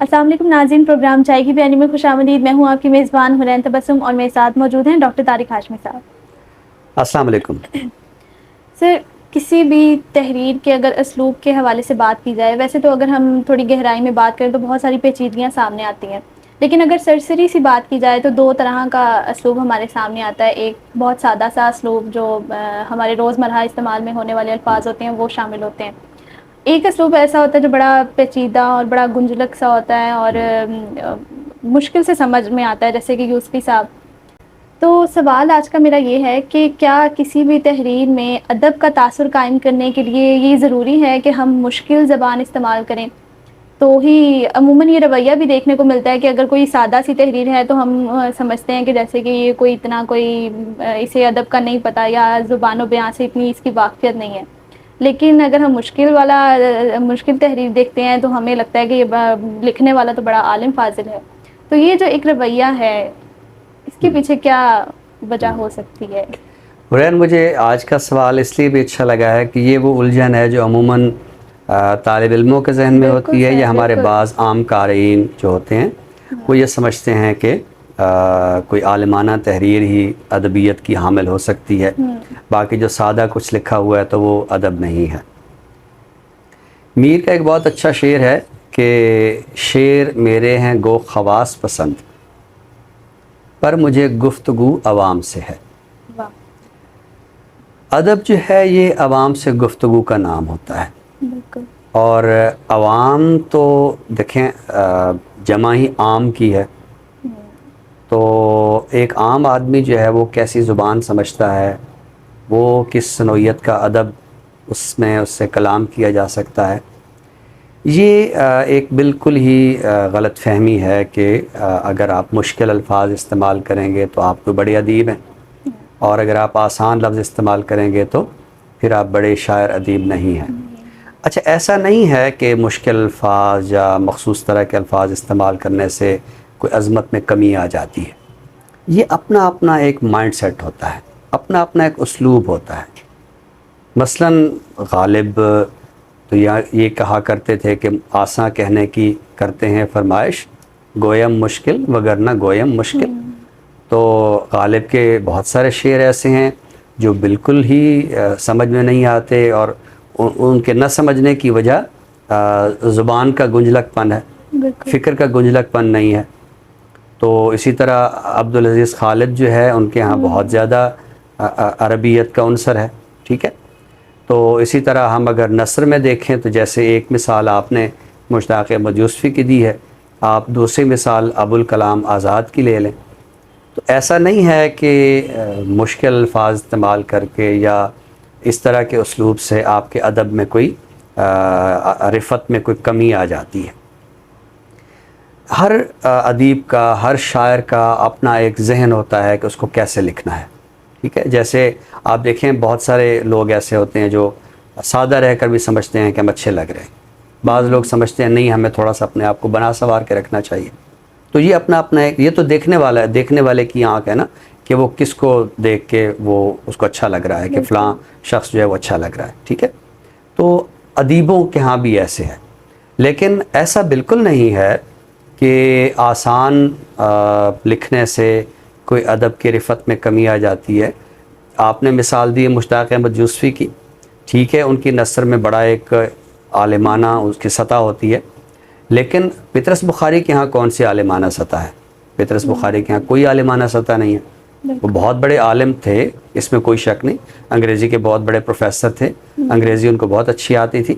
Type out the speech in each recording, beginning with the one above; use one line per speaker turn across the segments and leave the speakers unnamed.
السلام علیکم ناظرین، پروگرام چائے کی بیانی میں خوش آمدید۔ میں ہوں آپ کی میزبان حنین تبسم اور میرے ساتھ موجود ہیں ڈاکٹر طارق ہاشمی صاحب۔
السلام علیکم
سر، کسی بھی تحریر کے اگر اسلوب کے حوالے سے بات کی جائے، ویسے تو اگر ہم تھوڑی گہرائی میں بات کریں تو بہت ساری پیچیدگیاں سامنے آتی ہیں، لیکن اگر سرسری سی بات کی جائے تو دو طرح کا اسلوب ہمارے سامنے آتا ہے۔ ایک بہت سادہ سا اسلوب جو ہمارے روزمرہ استعمال میں ہونے والے الفاظ ہوتے ہیں وہ شامل ہوتے ہیں۔ ایک اسلوب ایسا ہوتا ہے جو بڑا پیچیدہ اور بڑا گنجلک سا ہوتا ہے اور مشکل سے سمجھ میں آتا ہے، جیسے کہ یوسفی صاحب۔ تو سوال آج کا میرا یہ ہے کہ کیا کسی بھی تحریر میں ادب کا تاثر قائم کرنے کے لیے یہ ضروری ہے کہ ہم مشکل زبان استعمال کریں؟ تو ہی عموماً یہ رویہ بھی دیکھنے کو ملتا ہے کہ اگر کوئی سادہ سی تحریر ہے تو ہم سمجھتے ہیں کہ جیسے کہ یہ کوئی اتنا کوئی اسے ادب کا نہیں پتہ یا زبان و بیان سے اتنی اس کی واقفیت نہیں ہے، لیکن اگر ہم مشکل تحریر دیکھتے ہیں تو ہمیں لگتا ہے کہ یہ لکھنے والا تو بڑا عالم فاضل ہے۔ تو یہ جو ایک رویہ ہے اس کے پیچھے کیا وجہ ہو سکتی ہے؟
حنین، مجھے آج کا سوال اس لیے بھی اچھا لگا ہے کہ یہ وہ الجھن ہے جو عموماً طالب علموں کے ذہن میں ہوتی ہے یا ہمارے بعض عام قارئین جو ہوتے ہیں وہ یہ سمجھتے ہیں کہ کوئی عالمانہ تحریر ہی ادبیت کی حامل ہو سکتی ہے، باقی جو سادہ کچھ لکھا ہوا ہے تو وہ ادب نہیں ہے۔ میر کا ایک بہت اچھا شعر ہے کہ شعر میرے ہیں گو خواص پسند، پر مجھے گفتگو عوام سے ہے۔ ادب جو ہے یہ عوام سے گفتگو کا نام ہوتا ہے،
بالکل۔
اور عوام تو دیکھیں جمع ہی عام کی ہے، تو ایک عام آدمی جو ہے وہ کیسی زبان سمجھتا ہے، وہ کس نوعیت کا ادب اس میں اس سے کلام کیا جا سکتا ہے، یہ ایک بالکل ہی غلط فہمی ہے کہ اگر آپ مشکل الفاظ استعمال کریں گے تو آپ تو بڑے ادیب ہیں، اور اگر آپ آسان لفظ استعمال کریں گے تو پھر آپ بڑے شاعر ادیب نہیں ہیں۔ اچھا، ایسا نہیں ہے کہ مشکل الفاظ یا مخصوص طرح کے الفاظ استعمال کرنے سے کوئی عظمت میں کمی آ جاتی ہے۔ یہ اپنا اپنا ایک مائنڈ سیٹ ہوتا ہے، اپنا اپنا ایک اسلوب ہوتا ہے۔ مثلاً غالب تو یہ کہا کرتے تھے کہ آساں کہنے کی کرتے ہیں فرمائش، گویم مشکل وگرنہ گویم مشکل۔ تو غالب کے بہت سارے شعر ایسے ہیں جو بالکل ہی سمجھ میں نہیں آتے، اور ان کے نہ سمجھنے کی وجہ زبان کا گنجلک پن ہے، فکر کا گنجلک پن نہیں ہے۔ تو اسی طرح عبدالعزیز خالد جو ہے ان کے ہاں بہت زیادہ عربیت کا عنصر ہے، ٹھیک ہے۔ تو اسی طرح ہم اگر نثر میں دیکھیں تو جیسے ایک مثال آپ نے مشتاق احمد یوسفی کی دی ہے، آپ دوسری مثال ابوالکلام آزاد کی لے لیں۔ تو ایسا نہیں ہے کہ مشکل الفاظ استعمال کر کے یا اس طرح کے اسلوب سے آپ کے ادب میں کوئی رفت میں کوئی کمی آ جاتی ہے۔ ہر ادیب کا، ہر شاعر کا اپنا ایک ذہن ہوتا ہے کہ اس کو کیسے لکھنا ہے، ٹھیک ہے۔ جیسے آپ دیکھیں بہت سارے لوگ ایسے ہوتے ہیں جو سادہ رہ کر بھی سمجھتے ہیں کہ ہم اچھے لگ رہے ہیں، بعض لوگ سمجھتے ہیں نہیں ہمیں تھوڑا سا اپنے آپ کو بنا سنوار کے رکھنا چاہیے۔ تو یہ اپنا اپنا ایک، یہ تو دیکھنے والا ہے، دیکھنے والے کی آنکھ ہے نا کہ وہ کس کو دیکھ کے وہ اس کو اچھا لگ رہا ہے کہ فلاں شخص جو ہے وہ اچھا لگ رہا ہے، ٹھیک ہے۔ تو ادیبوں کے ہاں بھی ایسے ہے، لیکن ایسا بالکل نہیں ہے کہ آسان لکھنے سے کوئی ادب کی رفت میں کمی آ جاتی ہے۔ آپ نے مثال دی مشتاق احمد یوسفی کی، ٹھیک ہے، ان کی نثر میں بڑا ایک عالمانہ اس کی سطح ہوتی ہے، لیکن پطرس بخاری کے ہاں کون سی عالمانہ سطح ہے؟ پطرس بخاری کے ہاں کوئی عالمانہ سطح نہیں ہے۔ وہ بہت بڑے عالم تھے، اس میں کوئی شک نہیں، انگریزی کے بہت بڑے پروفیسر تھے، انگریزی ان کو بہت اچھی آتی تھی،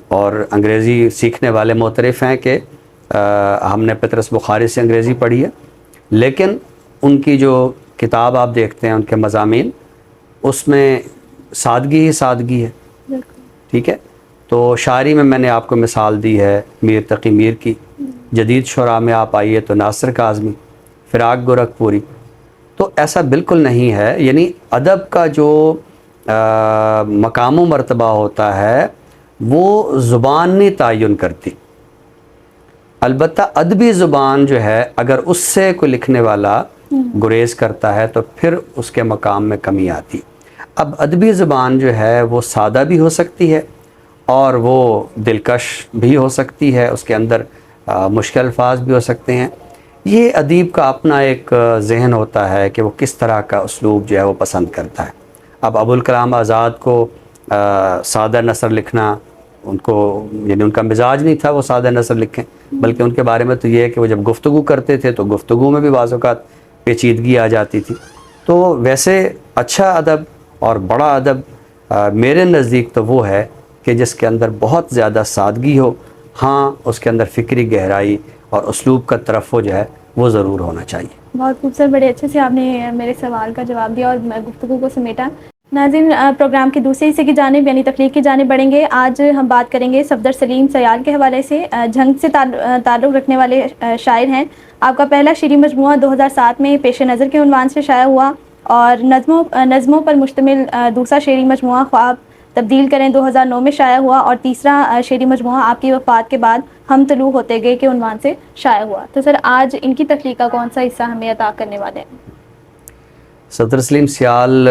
اور انگریزی سیکھنے والے معترف ہیں کہ ہم نے پطرس بخاری سے انگریزی پڑھی ہے، لیکن ان کی جو کتاب آپ دیکھتے ہیں، ان کے مضامین، اس میں سادگی ہی سادگی ہے، ٹھیک ہے۔ تو شاعری میں نے آپ کو مثال دی ہے میر تقی میر کی، جدید شعراء میں آپ آئیے تو ناصر کاظمی، فراق گورکھپوری۔ تو ایسا بالکل نہیں ہے، یعنی ادب کا جو مقام و مرتبہ ہوتا ہے وہ زبان نہیں تعین کرتی، البتہ ادبی زبان جو ہے اگر اس سے کوئی لکھنے والا گریز کرتا ہے تو پھر اس کے مقام میں کمی آتی۔ اب ادبی زبان جو ہے وہ سادہ بھی ہو سکتی ہے اور وہ دلکش بھی ہو سکتی ہے، اس کے اندر مشکل الفاظ بھی ہو سکتے ہیں. یہ ادیب کا اپنا ایک ذہن ہوتا ہے کہ وہ کس طرح کا اسلوب جو ہے وہ پسند کرتا ہے. اب ابوالکلام آزاد کو سادہ نثر لکھنا ان کو یعنی ان کا مزاج نہیں تھا وہ سادہ نثر لکھیں، بلکہ ان کے بارے میں تو یہ ہے کہ وہ جب گفتگو کرتے تھے تو گفتگو میں بھی بعض اوقات پیچیدگی آ جاتی تھی. تو ویسے اچھا ادب اور بڑا ادب میرے نزدیک تو وہ ہے کہ جس کے اندر بہت زیادہ سادگی ہو، ہاں اس کے اندر فکری گہرائی اور اسلوب کا ترفع جو ہے وہ ضرور ہونا چاہیے.
بہت خوبصورت، بڑے اچھے سے آپ نے میرے سوال کا جواب دیا اور گفتگو کو سمیٹا. ناظرین، پروگرام کے دوسرے حصے کی جانب یعنی تخلیق کی جانب بڑھیں گے. آج ہم بات کریں گے صفدر سلیم سیال کے حوالے سے. جھنگ سے تعلق رکھنے والے شاعر ہیں. آپ کا پہلا شعری مجموعہ 2007 میں پیش نظر کے عنوان سے شائع ہوا اور نظموں پر مشتمل دوسرا شعری مجموعہ خواب تبدیل کریں 2009 میں شائع ہوا اور تیسرا شعری مجموعہ آپ کی وفات کے بعد ہم طلوع ہوتے گئے کے عنوان سے شائع ہوا. تو سر آج ان کی تخلیق کا کون سا حصہ ہمیں عطا کرنے والے ہیں؟
صفدر سلیم سیال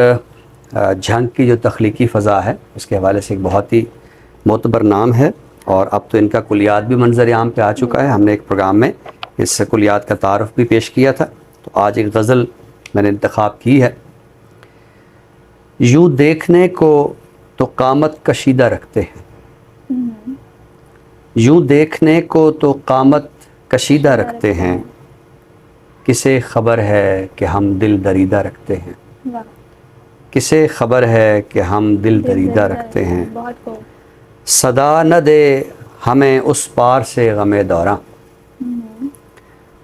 جھنگ کی جو تخلیقی فضا ہے اس کے حوالے سے ایک بہت ہی معتبر نام ہے، اور اب تو ان کا کلیات بھی منظر عام پہ آ چکا ہے. ہم نے ایک پروگرام میں اس کلیات کا تعارف بھی پیش کیا تھا. تو آج ایک غزل میں نے انتخاب کی ہے. یوں دیکھنے کو تو قامت کشیدہ رکھتے ہیں، یوں دیکھنے کو تو قامت کشیدہ رکھتے ہیں، کسے خبر ہے کہ ہم دل دریدہ رکھتے ہیں، کسے خبر ہے کہ ہم دل دریدہ رکھتے ہیں. صدا نہ دے ہمیں اس پار سے غم دوراں،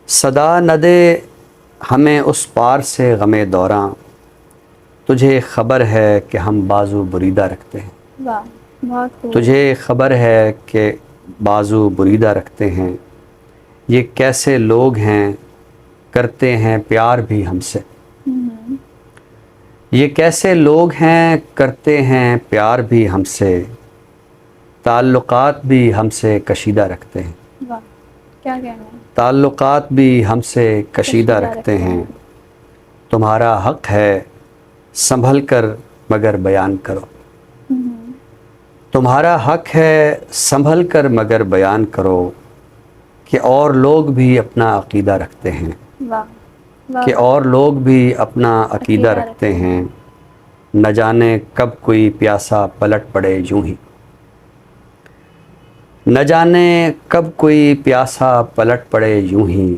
صدا نہ دے ہمیں اس پار سے غم دوراں، تجھے خبر ہے کہ ہم بازو بریدہ رکھتے ہیں، تجھے خبر ہے کہ بازو بریدہ رکھتے ہیں. یہ کیسے لوگ ہیں کرتے ہیں پیار بھی ہم سے، یہ کیسے لوگ ہیں کرتے ہیں پیار بھی ہم سے، تعلقات بھی ہم سے کشیدہ رکھتے ہیں،
کیا کہنا ہے؟
تعلقات بھی ہم سے کشیدہ رکھتے ہیں. تمہارا حق ہے سنبھل کر مگر بیان کرو، تمہارا حق ہے سنبھل کر مگر بیان کرو، کہ اور لوگ بھی اپنا عقیدہ رکھتے ہیں، کہ اور لوگ بھی اپنا عقیدہ رکھتے ہیں. نہ جانے کب کوئی پیاسا پلٹ پڑے یوں ہی، نہ جانے کب کوئی پیاسا پلٹ پڑے یوں ہی،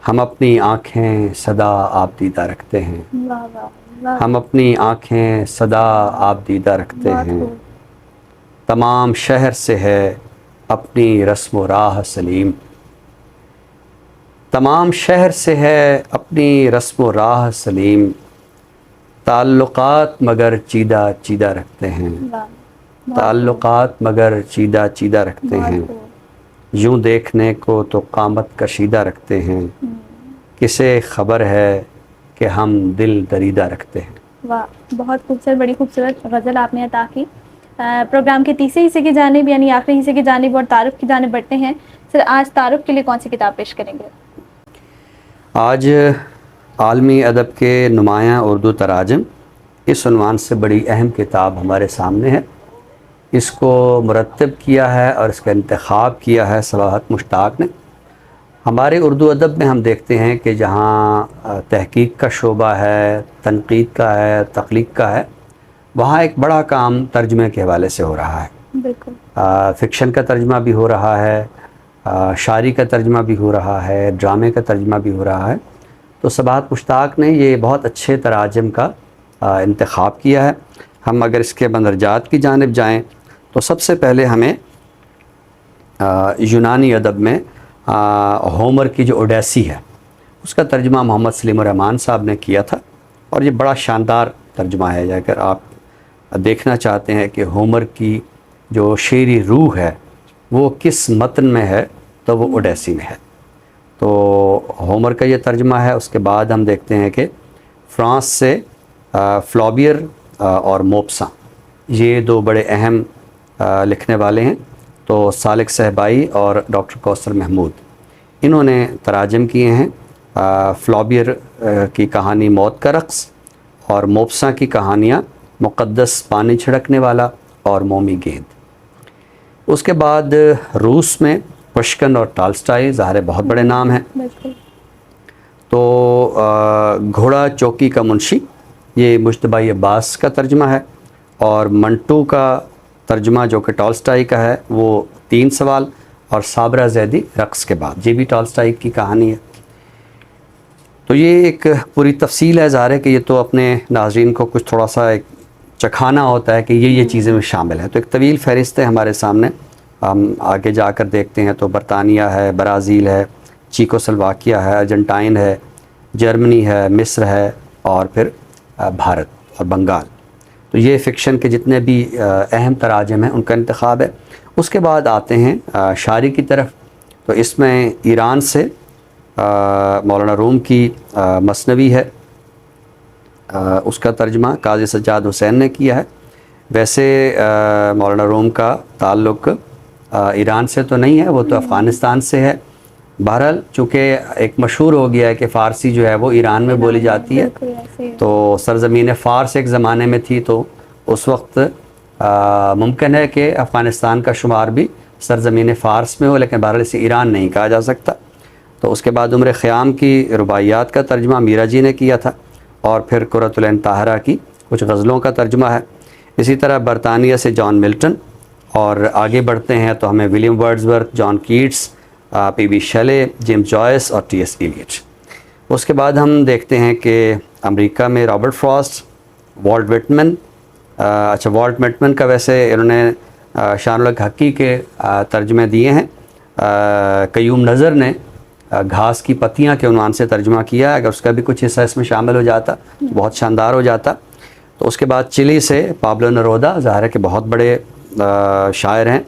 ہم اپنی آنکھیں صدا آپ دیدہ رکھتے ہیں، ہم اپنی آنکھیں صدا آپ دیدہ رکھتے ہیں. تمام شہر سے ہے اپنی رسم و راہ سلیم، تمام شہر سے ہے اپنی رسم و راہ سلیم، تعلقات مگر چیدہ چیدہ رکھتے ہیں، تعلقات مگر چیدہ چیدہ رکھتے ہیں. یوں دیکھنے کو تو قامت کشیدہ رکھتے ہیں، کسے خبر ہے کہ ہم دل دریدہ رکھتے ہیں.
واہ، بہت خوبصورت، بڑی خوبصورت غزل آپ نے عطا کی. پروگرام کے تیسرے حصے کی جانب یعنی آخری حصے کی جانب اور تعارف کی جانب بڑھتے ہیں. سر آج تعارف کے لیے کون سی کتاب پیش کریں گے؟
آج عالمی ادب کے نمایاں اردو تراجم اس عنوان سے بڑی اہم کتاب ہمارے سامنے ہے. اس کو مرتب کیا ہے اور اس کا انتخاب کیا ہے صباحت مشتاق نے. ہمارے اردو ادب میں ہم دیکھتے ہیں کہ جہاں تحقیق کا شعبہ ہے، تنقید کا ہے، تخلیق کا ہے، وہاں ایک بڑا کام ترجمے کے حوالے سے ہو رہا ہے.
بالکل.
فکشن کا ترجمہ بھی ہو رہا ہے، شاعری کا ترجمہ بھی ہو رہا ہے، ڈرامے کا ترجمہ بھی ہو رہا ہے. تو صباحت مشتاق نے یہ بہت اچھے تراجم کا انتخاب کیا ہے. ہم اگر اس کے مندرجات کی جانب جائیں تو سب سے پہلے ہمیں یونانی ادب میں ہومر کی جو اوڈیسی ہے اس کا ترجمہ محمد سلیم الرحمن صاحب نے کیا تھا، اور یہ بڑا شاندار ترجمہ ہے. اگر آپ دیکھنا چاہتے ہیں کہ ہومر کی جو شعری روح ہے وہ کس متن میں ہے تو وہ اوڈیسی میں ہے. تو ہومر کا یہ ترجمہ ہے. اس کے بعد ہم دیکھتے ہیں کہ فرانس سے فلابیر اور موپساں، یہ دو بڑے اہم لکھنے والے ہیں. تو سالک صہبائی اور ڈاکٹر کوثر محمود انہوں نے تراجم کیے ہیں. فلابیر کی کہانی موت کا رقص اور موپساں کی کہانیاں مقدس پانی چھڑکنے والا اور مومی گیند. اس کے بعد روس میں پشکن اور ٹالسٹائی ظاہر ہے بہت بڑے نام ہیں.
بالکل.
تو گھوڑا چوکی کا منشی یہ مجتبی عباس کا ترجمہ ہے، اور منٹو کا ترجمہ جو کہ ٹالسٹائی کا ہے وہ 3 سوال، اور صابرہ زیدی رقص کے بعد، یہ بھی ٹالسٹائی کی کہانی ہے. تو یہ ایک پوری تفصیل ہے، ظاہر ہے کہ یہ تو اپنے ناظرین کو کچھ تھوڑا سا ایک چکھانا ہوتا ہے کہ یہ چیزیں میں شامل ہیں. تو ایک طویل فہرست ہے ہمارے سامنے، ہم آگے جا کر دیکھتے ہیں تو برطانیہ ہے، برازیل ہے، چیکو سلواکیہ ہے، ارجنٹائن ہے، جرمنی ہے، مصر ہے، اور پھر بھارت اور بنگال. تو یہ فکشن کے جتنے بھی اہم تراجم ہیں ان کا انتخاب ہے. اس کے بعد آتے ہیں شاعری کی طرف. تو اس میں ایران سے مولانا روم کی مثنوی ہے، اس کا ترجمہ قاضی سجاد حسین نے کیا ہے. ویسے مولانا روم کا تعلق ایران سے تو نہیں ہے، وہ تو افغانستان سے ہے. بہرحال چونکہ ایک مشہور ہو گیا ہے کہ فارسی جو ہے وہ ایران میں بولی جاتی ہے،
بالکل ایسے ہی.
تو سرزمین فارس ایک زمانے میں تھی، تو اس وقت ممکن ہے کہ افغانستان کا شمار بھی سرزمین فارس میں ہو، لیکن بہرحال اسے ایران نہیں کہا جا سکتا. تو اس کے بعد عمر خیام کی رباعیات کا ترجمہ میرا جی نے کیا تھا، اور پھر قرۃ العین طاہرہ کی کچھ غزلوں کا ترجمہ ہے. اسی طرح برطانیہ سے جان ملٹن، اور آگے بڑھتے ہیں تو ہمیں William Wordsworth, John Keats, P B Shelley, James Joyce اور ٹی ایس ایلیٹ. اس کے بعد ہم دیکھتے ہیں کہ امریکہ میں رابرٹ فراسٹ، والٹ وٹمن. اچھا والٹ وٹمن کا ویسے انہوں نے شان الحق حقی کے ترجمے دیے ہیں. قیوم نظر نے گھاس کی پتیاں کے عنوان سے ترجمہ کیا ہے، اگر اس کا بھی کچھ حصہ اس میں شامل ہو جاتا تو بہت شاندار ہو جاتا. تو اس کے بعد چلی سے پابلو نرودا، ظاہر ہے کہ بہت بڑے شاعر ہیں،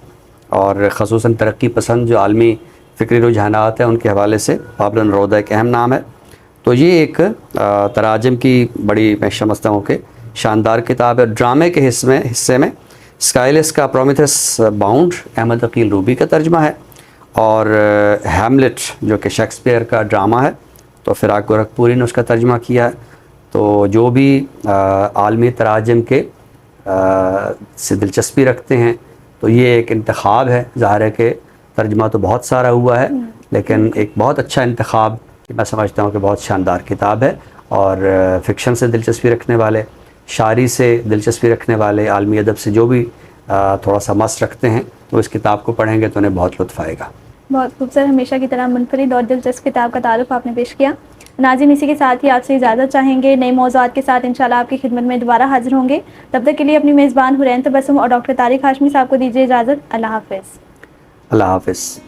اور خصوصاً ترقی پسند جو عالمی فکری رجحانات ہیں ان کے حوالے سے پابلو نرودا ایک اہم نام ہے. تو یہ ایک تراجم کی بڑی میں سمجھتا ہوں کہ شاندار کتاب ہے. ڈرامے کے حصے میں اسکائلس کا پرومیتھس باؤنڈ احمد عقیل روبی کا ترجمہ ہے، اور ہیملٹ جو کہ شیکسپیئر کا ڈرامہ ہے تو فراق گورکھپوری نے اس کا ترجمہ کیا ہے. تو جو بھی عالمی تراجم کے سے دلچسپی رکھتے ہیں تو یہ ایک انتخاب ہے. ظاہر ہے کہ ترجمہ تو بہت سارا ہوا ہے، لیکن ایک بہت اچھا انتخاب میں سمجھتا ہوں کہ بہت شاندار کتاب ہے. اور فکشن سے دلچسپی رکھنے والے، شاعری سے دلچسپی رکھنے والے، عالمی ادب سے جو بھی تھوڑا سا مس رکھتے ہیں تو اس کتاب کو پڑھیں گے تو انہیں بہت لطف آئے گا.
بہت خوبصورت، ہمیشہ کی طرح منفرد اور دلچسپ کتاب کا تعارف آپ نے پیش کیا. ناظرین اسی کے ساتھ ہی آپ سے اجازت چاہیں گے، نئے موضوعات کے ساتھ انشاءاللہ آپ کی خدمت میں دوبارہ حاضر ہوں گے. تب تک کے لیے اپنی میزبان حرین تبسم اور ڈاکٹر طارق ہاشمی صاحب کو دیجیے اجازت. اللہ حافظ.
اللہ حافظ.